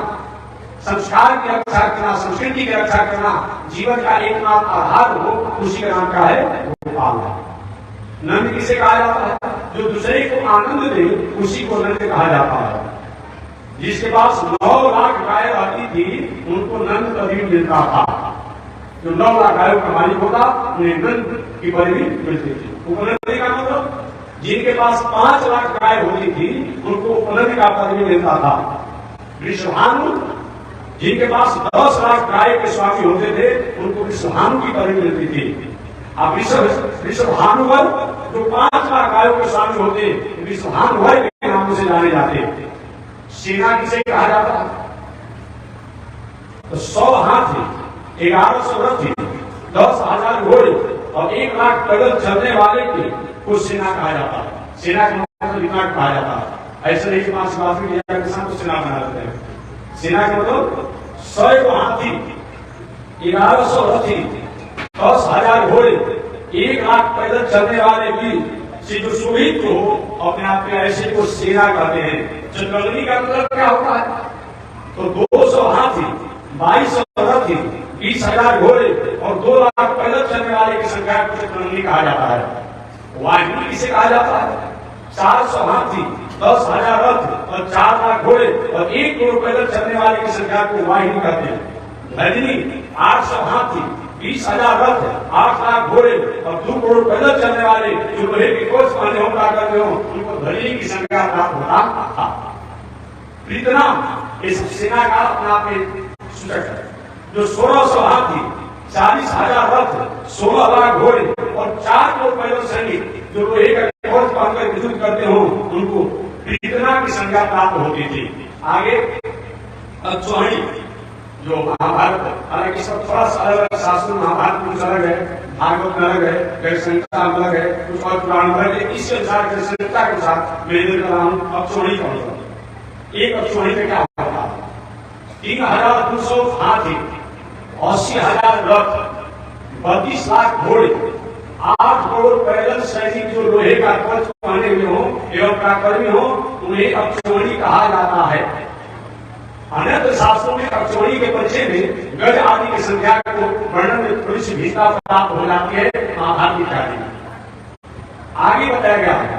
A: संस्कार की रक्षा करना, संस्कृति की रक्षा करना जीवन का एकमात्र आधार हो, उसी का नाम क्या है? गोपाल है। नंद किसे कहा जाता है? जो दूसरे को आनंद दे उसी को नंद कहा जाता है। जिसके पास 9 लाख गाय रहती थी उनको नंद पदवी मिलता था। जो 9 लाख गायों का मालिक होता उन्हें नंद की पदवी मिलती थी। उपनंद का मतलब जिनके पास 5 लाख गाय होती थी उनको उपनंद का पदवी मिलता था। वृषभानु जिनके पास 10 लाख गाय के स्वामी होते थे उनको वृषभानु की पदवी मिलती थी। अब वृषभानुवर जो 5 लाख गायों के स्वामी होते वृषभानुवर के नाम से जाने जाते। सेना किसे कहा जाता है? तो 100 हाथी, 1100 रथी, 10,000 घोड़े और 1 लाख पैदल चलने वाले को सेना कहा जाता है। सेना का मतलब इतना कहा जाता है। ऐसे नहीं कि मां शिवाजी के साथ तो सेना बना देते हैं। सेना का मतलब 100 हाथी, 1100 रथी, 10,000 घोड़े, 1 लाख पैदल चलने वाले भी से जो शोभित हो अपने आप में ऐसे को सेना कहते हैं। चंद्रगनी का मतलब क्या होता है? तो 200 हाथी, 2200 रथी, 20,000 घोड़े और 2 लाख पैदल चलने वाले की संख्या को चंद्रगनी कहा जाता है। वाहिनी किसे कहा जाता है? 400 हाथी, 10,000 रथ और 4 लाख घोड़े और 1 करोड़ पैदल चलने वाले की संख्या को वाहिनी कहते हैं। रजनी 800 हाथी, 20,000 रथ, 8 लाख घोड़े और 2 करोड़ पैदल चलने वाले जो लोहे के कोच पहने हो करते हो उनको धनी की संख्या प्राप्त होता था। इतना इस सेना का अपना सूचक है। जो 1600 हाथी, 40,000 रथ, 16 लाख घोड़े और 4 करोड़ पैदल सैनिक जो लोहे का कोच पहनकर युद्ध करते हो उनको इतना की संख्या प्राप्त होती थी। आगे अक्षौहिणी जो महाभारत, हालांकि सब थोड़ा सा अलग शास्त्र महाभारत कुछ अलग है, भागवत में अलग है, गर्ग संहिता अलग है, कुछ और पुराण अलग है। इस अनुसार गर्ग संहिता के साथ मैं इधर कर रहा हूँ अक्षौहिणी का मतलब। एक अक्षौहिणी में क्या होता है? 3,200 हाथी, 80,000 रथ, 32 लाख घोड़े, 8 करोड़ पैदल सैनिक जो लोहे का कवच पहने हुए हो एवं पराक्रमी हो उन्हें अक्षौहिणी कहा जाता है। अन्य शास्त्रों में अक्षौहिणी के परिचय में गज आदि की संख्या को वर्णन में थोड़ी सी भिन्नता प्राप्त हो जाती है महाभारत इत्यादि में। आगे बताया गया है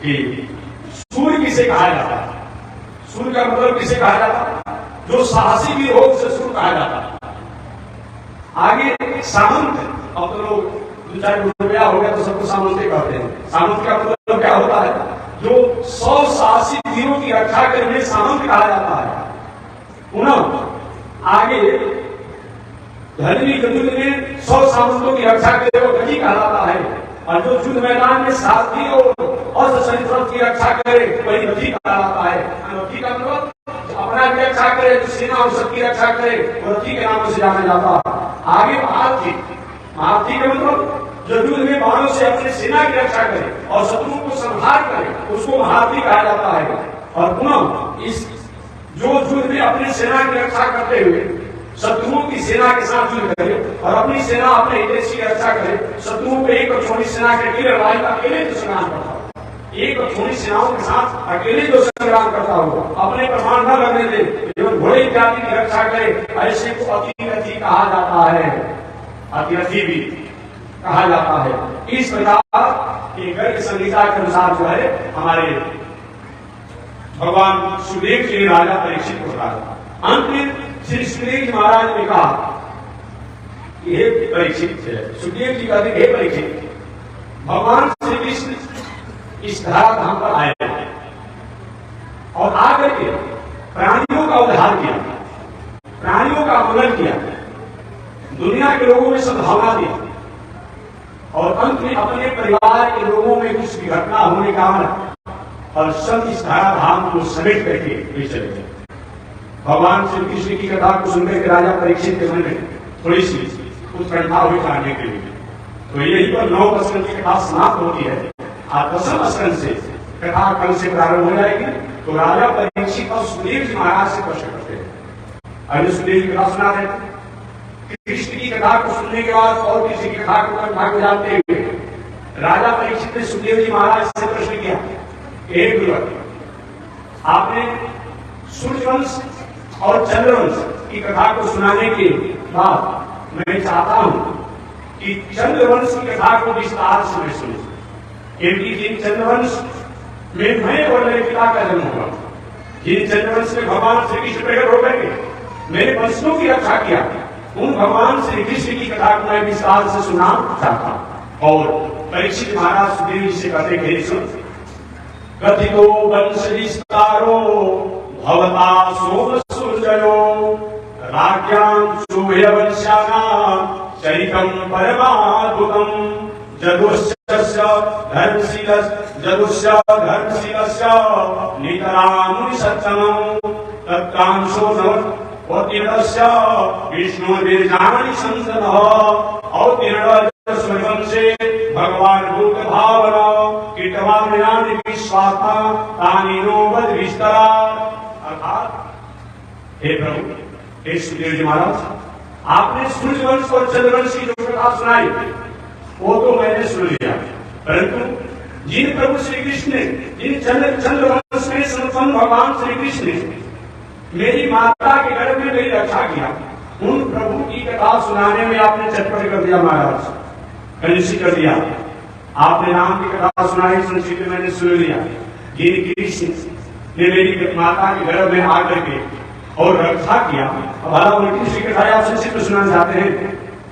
A: कि सूर्य किसे कहा जाता है? सूर्य का मतलब किसे कहा जाता है? जो साहसी भी हो उसे सूर्य कहा जाता है। आगे सामंत, अब तो लोग 2-4 रुपया हो गया तो सबको सामंत कहते हैं। सामंत का मतलब क्या होता है? जो 100 साहसी वीरों की रक्षा करने सामंत कहा जाता है। आगे धर्मी युद्ध में 100 सामंतों की रक्षा करे वो गति कहलाता है, और जो युद्ध मैदान में सारथी और सशस्त्र की रक्षा करे वही रथी कहलाता है। रथी का मतलब अपना की रक्षा करे, जो सेना और सबकी रक्षा करे वो रथी के नाम से जाना जाता है। आगे महारथी, महारथी का मतलब जो युद्ध में बाणों से अपने सेना की रक्षा करे और शत्रुओं को संहार करे उसको महारथी कहा जाता है। और पुनः इस जो युद्ध में अपनी सेना की रक्षा करते हुए शत्रुओं की सेना के साथ युद्ध करे और अपनी सेना अपने देश की रक्षा करे, शत्रुओं को एक और छोटी सेना के अकेले लड़ाई का अकेले जो संग्राम करता हो, एक और छोटी सेनाओं के साथ अकेले जो संग्राम करता हो, अपने प्रमाण न लगने दे, एवं घोड़े इत्यादि की रक्षा करे, ऐसे को अतिरथी कहा जाता है। अतिरथी भी कहा जाता है। इस प्रकार एक गर्ग संहिता के अनुसार जो है हमारे भगवान सुखदेव जी ने राजा परीक्षित को बताया। अंत में श्री सुखदेव जी महाराज ने कहा कि हे परीक्षित, सुखदेव जी कहते हे परीक्षित, भगवान श्री कृष्ण इस धराधाम पर आए और आकर के प्राणियों का उद्धार किया, प्राणियों का आंदोलन किया, दुनिया के लोगों में सद्भावना दी और अंत में अपने परिवार के लोगों में कुछ घटना होने का आना और सब इस धराधाम को समेट करके ले चले गए। भगवान श्री कृष्ण की कथा को सुनकर के राजा परीक्षित के मन में थोड़ी सी उत्कंठा हुई जानने के लिए। तो यही पर 9 स्कंद की कथा समाप्त होती है। 10वें स्कंद से कथा कल से प्रारंभ हो जाएगी। तो राजा परीक्षित और सुखदेव जी महाराज से प्रश्न करते हैं। अभी सुखदेव जी कथा सुना रहे थे, कृष्ण की कथा को सुनने के बाद और किसी की कथा को कंठा को जानते हुए राजा परीक्षित ने सुखदेव जी महाराज से प्रश्न किया, हे गुरुवर, आपने सूर्यवंश और चंद्रवंश की कथा को सुनाने के बाद मैं चाहता हूं कि चंद्रवंश की कथा को विस्तार से मैं सुनूं, क्योंकि जिन चंद्रवंश में मैं और मेरे पिता का जन्म हुआ, जिन चंद्रवंश में भगवान श्री कृष्ण प्रकट होकर के मेरे वंशों की रक्षा किया, उन भगवान श्री कृष्ण की कथा को मैं विस्तार से सुना चाहता। और परीक्षित महाराज सुखदेव जी से कहते हैं, सुन, कथितो वंश विस्तारो भवता सोम सूर्यो राज्ञां सूर्यवंशानां चरितं परमाद्भुतं जदुश्च धर्मशीलस्य नितरामुनिसत्तमं तत्कांशो नवोत्तीर्णस्य विष्णुर्वीर्याणि संसदः अवतीर्णस्य सूर्यवंशे भगवान भूत भावना कीटवामयानि विश्वात्मा तानि नो वद विस्तरा। अर्थात हे प्रभु, हे सुखदेव जी महाराज, आपने सूर्यवंश और चंद्रवंश की जो कथा सुनाई वो तो मैंने सुन लिया, परंतु जिन प्रभु श्री कृष्ण ने, जिन चंद्रवंश में संपन्न भगवान श्री कृष्ण ने मेरी माता के गर्भ में मेरी रक्षा किया, उन प्रभु की कथा सुनाने में आपने चटपट कर दिया महाराज, कंजूसी कर दिया। आपने नाम की कथा सुनाई, संक्षिप्त मैंने सुन लिया। जिन कृष्ण ने मेरी माता के गर्भ में आकर के और रक्षा किया, भला उनकी श्री कथा आप संक्षिप्त सुनाना चाहते हैं?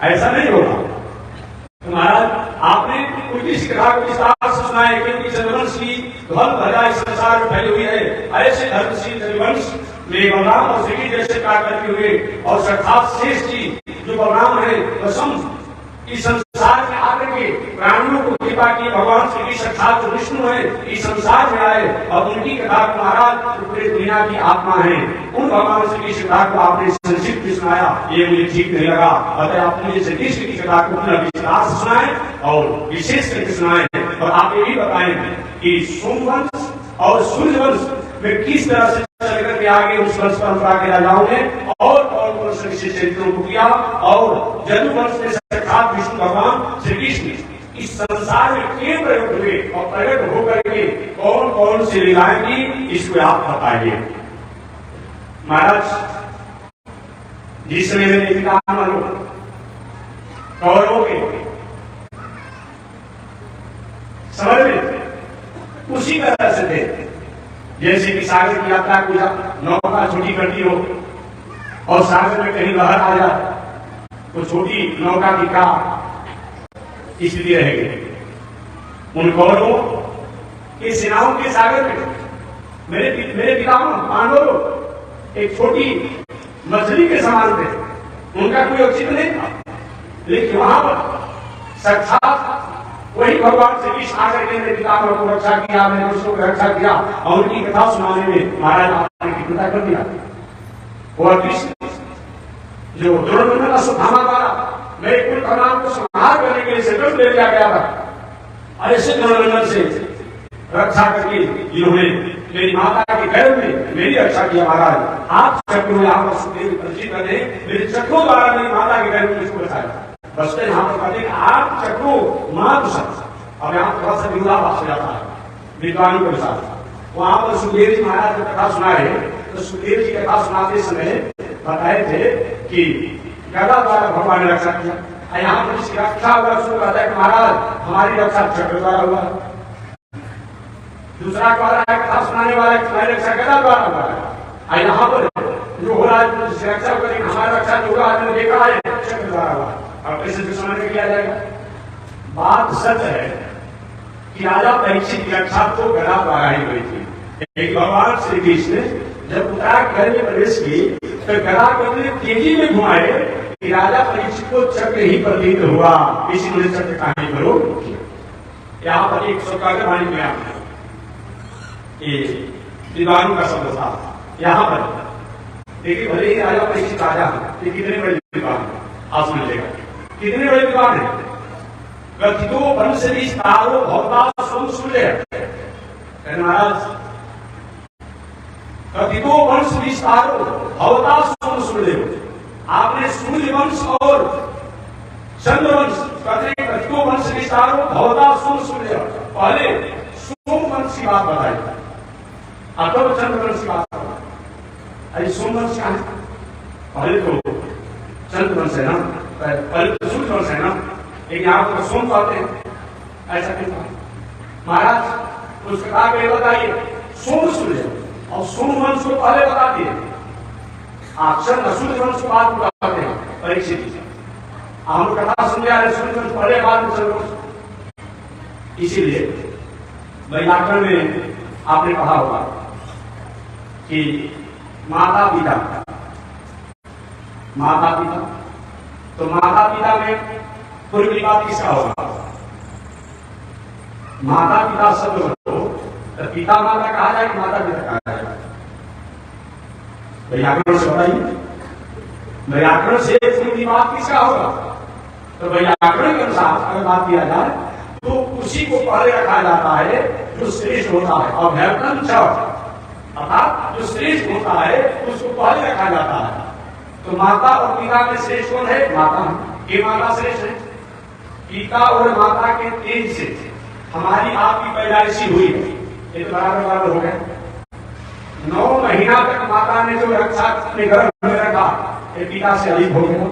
A: ऐसा नहीं होगा। तो महाराज आपने उनकी श्री कथा को विस्तार से सुनाया, क्योंकि चंद्रवंश की ध्वल भजा इस संसार में फैली हुई है। ऐसे धर्मशील चंद्रवंश में बलराम और श्री जैसे कार्य करते हुए और साक्षात शेष जी जो बलराम है वह इस संसार में आकर के प्राणियों को कृपा की, भगवान श्री कृष्ण साक्षात जो विष्णु है इस संसार में आए और उनकी कथा को महाराज पूरे दुनिया की आत्मा है, उन भगवान श्री कृष्ण कथा को आपने संक्षिप्त में सुनाया, ये मुझे ठीक नहीं लगा। अतः आप मुझे श्री कृष्ण की कथा को पुनः विस्तार से सुनाए और विशेष करके सुनाए। और आप ये भी बताएं कि सोमवंश और सूर्यवंश में किस तरह से चल करके आगे उस वंश परंपरा के राजाओं ने और कौन से विशेष चरित्रों को किया, और जदुवंश में साक्षात विष्णु भगवान श्री कृष्ण इस संसार में क्यों प्रकट हुए और प्रकट होकर के कौन कौन सी लीलाएं की, इसको आप बताइए। महाराज, जिस समय मेरे पिता कौरवों के समझ में उसी तरह से थे जैसे कि सागर की यात्रा को नौका छोटी करती हो और सागर में कहीं लहर आ जाए तो छोटी नौका की का स्थिति रहेगी। उन कौरवों की सेनाओं के सागर में मेरे पितामह पांडवों एक छोटी मछली के समान थे, उनका कोई औचित्य नहीं था। लेकिन वहां पर साक्षात वही भगवान श्री कृष्ण आकर के मेरे पितामह को रक्षा किया, मेरे दोस्तों को रक्षा किया और उनकी कथा सुनाने में महाराज आपने की कृपा कर दिया। और कृष्ण जो दुर्योधन का सुधामा द्वारा मेरे कुल कमान को संहार करने के लिए संकल्प ले लिया गया था, ऐसे दुर्योधन से रक्षा करके इन्होंने मेरी माता के गर्भ में मेरी रक्षा किया। महाराज आप चक्रों में यहाँ पर सुखदेव परिचित कर दे, मेरे चक्रों द्वारा मेरी माता के गर्भ में इसको बचाया। बस में यहाँ पर कहते हैं आप चक्रों मां कुशल। अब यहाँ थोड़ा सा विरोधाभास हो जाता है विद्वानों के अनुसार। वहां पर सुखदेव जी महाराज की कथा सुनाए, तो सुखदेव जी कथा सुनाते समय बताए थे कि गदा द्वारा भगवान ने रक्षा किया। यहाँ पर इसकी रक्षा हुआ, उसको कहता है कि महाराज हमारी रक्षा चक्र द्वारा हुआ। दूसरा कह रहा है कथा सुनाने वाला तुम्हारी रक्षा गदा द्वारा हुआ है। यहाँ पर जो हो रहा है रक्षा करेंगे, हमारी रक्षा जो हुआ है देखा है चक्र द्वारा हुआ। अब कैसे दुश्मन में किया जाएगा? बात सच है कि राजा परीक्षित की रक्षा तो गदा द्वारा ही हुई थी। एक भगवान श्री कृष्ण जब उत्तरायण घर में प्रवेश किए तो गदा को इतनी तेजी में घुमाए कि राजा परीक्षित को चक्र ही प्रतीत हुआ। इसीलिए चक्र कहानी करो। यहाँ पर एक स्वकार्य वाणी में आपने विद्वानों का शब्द था। यहाँ पर देखिए भले ही राजा परीक्षित राजा है, कितने बड़े विद्वान है आप समझ लेगा, कितने बड़े विद्वान है। कथितो वंश विस्तारो भवता सूर्य महाराज, कथितो वंश विस्तारो भवता सूर्य। आपने सूर्य वंश और चंद्रवंश कहते कथितो वंश विस्तारो भवता सूर्य, पहले सोमवंश की बात बताई, अब चंद्रवंश की बात बताई। सोमवंश क्या है? पहले तो चंद्रवंश है ना, पहले तो सूर्यवंश है ना, लेकिन आप तो सोम कहते हैं, ऐसा क्यों? महाराज उस कथा को बताइए सोम सूर्य और सोमवंश को पहले बता दिए, चंद्र सूर्यवंश को बाद में बताते हैं परीक्षित। हम कथा समझा रहे सूर्यवंश पहले बाद में चंद्रवंश। इसीलिए व्याकरण में आपने कहा होगा कि माता पिता, माता पिता, तो माता पिता में पूर्व बात किसका होगा? माता पिता शब्द को तो पिता माता कहा जाए कि माता पिता कहा जाए? व्याकरण से बताइए, व्याकरण से पूर्व बात किसका होगा? तो व्याकरण के अनुसार अगर बात किया जाए तो उसी को पहले रखा जाता है जो श्रेष्ठ होता है। और व्याकरण अर्थात जो श्रेष्ठ होता है उसको पहले रखा जाता है। तो माता और पिता में श्रेष्ठ कौन है? माता। ये माता श्रेष्ठ है। पिता और माता के तेज से हमारी आपकी पैदाइशी हुई है, ये तो बराबर हो गया। 9 महीना तक माता ने जो रक्षा अपने गर्भ में रखा ये पिता से अधिक हो गया।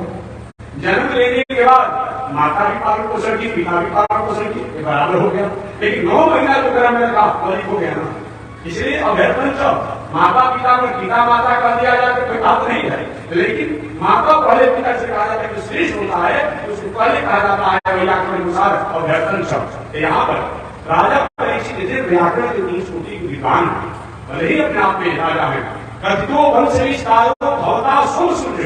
A: जन्म लेने के बाद माता भी पालन पोषण की, पिता भी पालन पोषण की, ये बराबर हो गया। लेकिन 9 महीना जो गर्भ में रखा अधिक हो गया ना, इसलिए अभ्यर्थन माता पिता में पिता माता कर दिया जाए तो कोई बात नहीं है, लेकिन माता पहले पिता से कहा जाता है जो श्रेष्ठ होता है उसको पहले कहा जाता है व्याकरण के अनुसार अभ्यर्थन शब्द। यहाँ पर राजा परीक्षित व्याकरण के 3 कोटि के विद्वान है, भले ही अपने आप में राजा है। कथितो वंश विस्तारो भवता सोम सूर्य,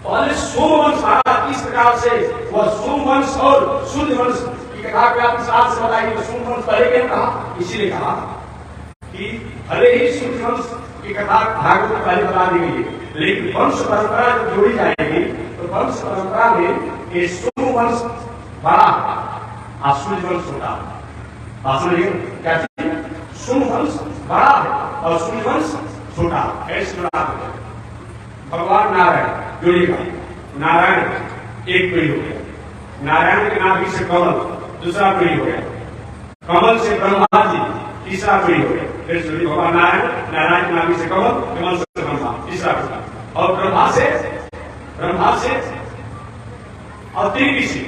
A: पहले सोमवंश किस प्रकार से वह सोमवंश और सूर्यवंश की कथा को आप साथ से बताएंगे। तो सोमवंश पहले क्या कहा? इसीलिए कहा कि भले ही सूर्यवंश की कथा भागवत में पहले बता दी गई है, लेकिन वंश परंपरा जब जोड़ी जाएगी तो वंश परंपरा में ये सोमवंश बड़ा और सूर्यवंश छोटा। बात समझिए क्या चीज? सोमवंश बड़ा है और सूर्यवंश छोटा। कैसे जुड़ा? भगवान नारायण जोड़ेगा। नारायण एक पीढ़ी हो गया, नारायण के नाभि से कमल दूसरा पीढ़ी हो गया, कमल से ब्रह्मा जी तीसरा पीढ़ी हो गया। फिर भगवान नारायण, नारायण के नाभि से कमल, कमल से ब्रह्मा तीसरा पीढ़ी, और ब्रह्मा से अत्रि ऋषि,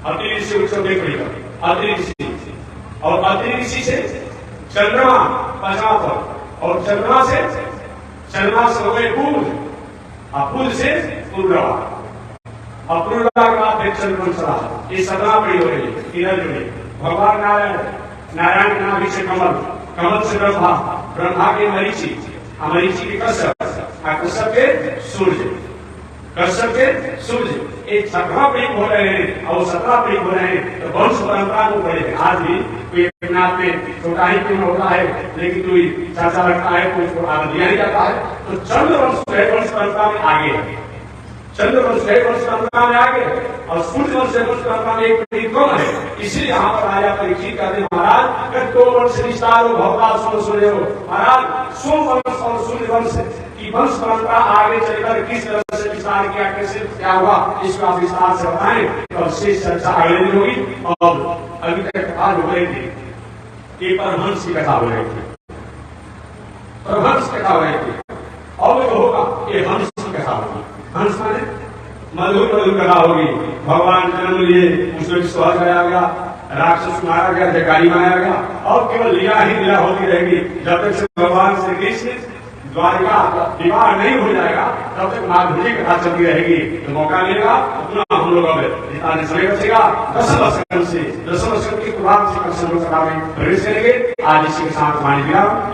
A: अत्रि ऋषि एक पीढ़ी का अत्रि ऋषि, और अत्रि ऋषि से चंद्रमा 5वां पद, और चंद्रमा से हो गए पूर्व, अपूर्व से पूर्वा, अपूर्वा के बाद फिर चंद्रवंश रहा। ये 17 पीढ़ी हो गई। तीनों जुड़े भगवान नारायण, नारायण के नाभि से कमल, कमल से ब्रह्मा, ब्रह्मा के मरीचि, मरीचि के कश्यप, कृष्ण के सूर्य, कृष्ण के सूर्य एक 17 पीढ़ी हो रहे हैं और 17 पीढ़ी हो रहे हैं तो वंश परंपरा को बढ़े। आज भी कोई अपना पे छोटा ही क्यों होता है, लेकिन कोई चाचा लगता है तो उसको आदर दिया नहीं जाता है। तो चंद्रवंश वंश परंपरा में आगे है, चंद्रवंश वंश परंपरा में आगे और सूर्यवंश वंश परंपरा में एक पीढ़ी कम है। इसीलिए यहाँ पर राजा परीक्षित कहते हैं महाराज तो वंश विस्तार हो भवता सोम सूर्य हो। महाराज सोम वंश और सूर्य वंश की वंश परंपरा आगे चलकर किस तरह से विस्तार किया, कैसे क्या हुआ, इसको आप विस्तार से बताएं और शेष चर्चा अगले दिन होगी। और अभी तक कथा हो रही थी, एक परमहंस की कथा हो रही थी, परमहंस कथा हो रही थी। और जो होगा ये हंस की कथा होगी। हंस माने मधुर मधुर कथा होगी। भगवान जन्म लिए, उसमें विश्वास कराया गया, राक्षस मारा गया, जयकारी बनाया गया और केवल लीला ही लीला होती रहेगी जब तक से भगवान श्री कृष्ण द्वारिका विवाह नहीं हो जाएगा तब तक माधुरी कथा चलती रहेगी। तो मौका मिलेगा अपना हम लोग अब जितना समय बचेगा 10 वर्ष से 10 वर्ष के बाद से कथा में प्रवेश करेंगे। आज इसी के साथ वाणी विराम।